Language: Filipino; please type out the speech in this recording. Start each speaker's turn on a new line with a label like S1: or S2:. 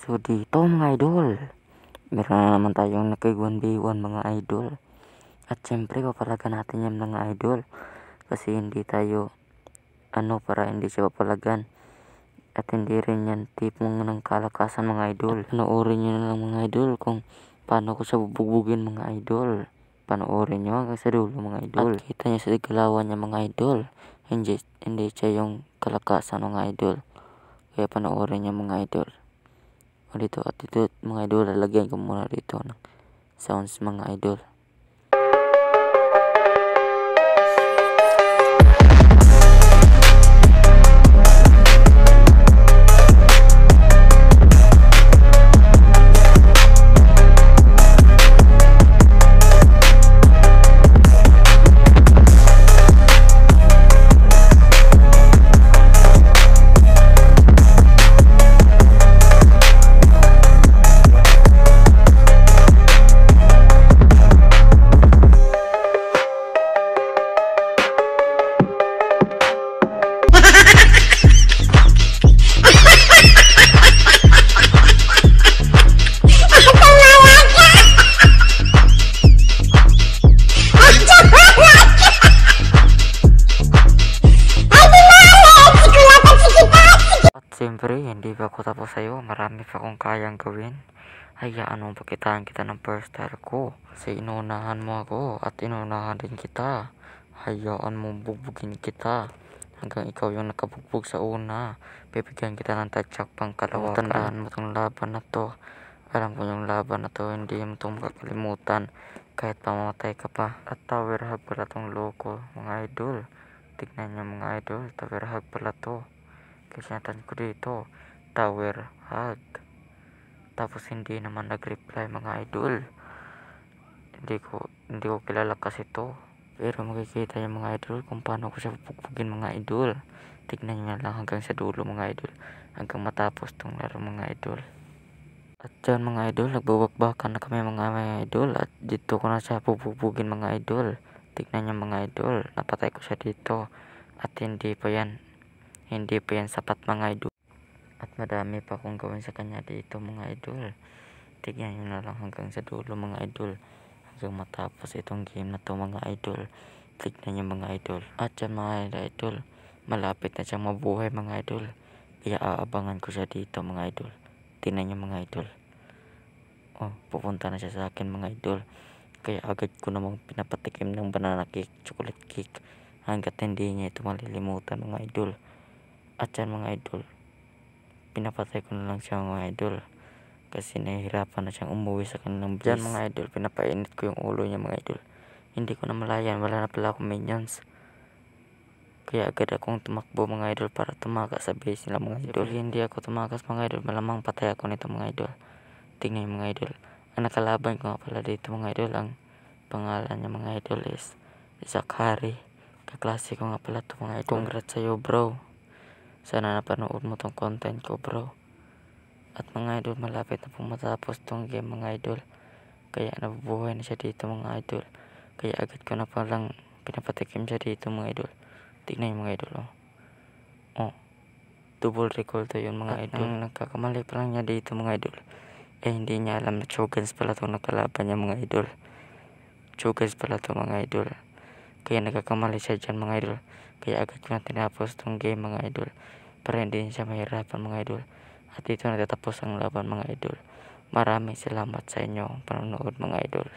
S1: So dito mga idol, meron na naman tayong naka 1v1 mga idol. At syempre papalagan natin yan mga idol. Kasi hindi tayo para hindi siya papalagan. At hindi rin yan tipong ng kalakasan mga idol. At panoorin nyo na lang mga idol kung paano ko siya bubugbugin mga idol. Panoorin nyo hanggang sa dulo mga idol. At kita nyo sa galawan niya mga idol. Hindi siya yung kalakasan mga idol. Kaya panoorin nyo mga idol. O dito at dito mga idol, lalagyan ko muna dito ng sounds mga idol. Siyempre, hindi pa ako tapos sa'yo. Marami pa akong kayang gawin. Hayaan mong pakitaan kita ng first star ko. Kasi inunahan mo ako at inunahan din kita. Hayaan mong bugbugin kita. Hanggang ikaw yung nakabugbog sa una. Bibigyan kita ng tadyak pang kalawakan. Tandaan mo tong laban na to. Alam ko yung laban na to, hindi mo itong makakalimutan. Kahit pamamatay ka pa. At tower hug pala tong loko, mga idol. Tignan nyo mga idol, tower hug pala to. Kasinatan ko dito, tower hug. Tapos hindi naman nag-reply mga idol. Hindi ko kilala kasi to. Pero makikita yung mga idol kung paano ko siya pupugbugin mga idol. Tignan nyo lang hanggang sa dulo mga idol. Hanggang matapos tong laro mga idol. At dyan mga idol, nagbabakbakan na kami mga idol. At dito ko na siya pupugbugin mga idol. Tignan nyo mga idol, napatay ko siya dito. At hindi pa yan sapat mga idol. At madami pa akong gawin sa kanya dito mga idol. Tignan nyo na lang hanggang sa dulo mga idol. Hanggang matapos itong game na to mga idol. Tignan nyo mga idol. At yan mga idol, malapit na siyang mabuhay mga idol. Kaya aabangan ko siya dito mga idol. Tignan nyo mga idol. Pupunta na siya sa akin mga idol. Kaya agad ko namang pinapatikim ng banana cake, chocolate cake. Hanggat hindi niya ito malilimutan mga idol. At yan mga idol, pinapatay ko na lang siya mga idol. Kasi nahihirapan na siyang umuwi sa kanilang base. Yan mga idol, pinapainit ko yung ulo niya mga idol. Hindi ko na malayan, wala na pala akong minions. Kaya agad akong tumakbo mga idol para tumakas sa base nila mga idol. Hindi ako tumakas mga idol, malamang patay ako nito mga idol. Tingnan yung mga idol. Ang nakalaban ko nga pala dito mga idol, ang pangalan niya mga idol is Zakari. Kaklase ko nga pala ito mga idol. Congrats sa'yo bro. Sana napanood mo tong content ko bro. At mga idol, malapit na pong matapos tong game mga idol. Kaya nabubuhay na siya dito mga idol. Kaya agad ko na palang pinapatikim siya dito mga idol. Tignan yung mga idol double recall to yun mga idol. Ang nagkakamali pa lang niya dito mga idol, hindi niya alam na Chogans pala itong nakalaban niya mga idol. Chogans pala to mga idol. Kaya nagkakamali siya dyan mga idol. Kaya agad ko na tinapos tong game mga idol. Para hindi siya mahirapan mga idol. At dito natatapos ang laban mga idol. Maraming salamat sa inyo panonood mga idol.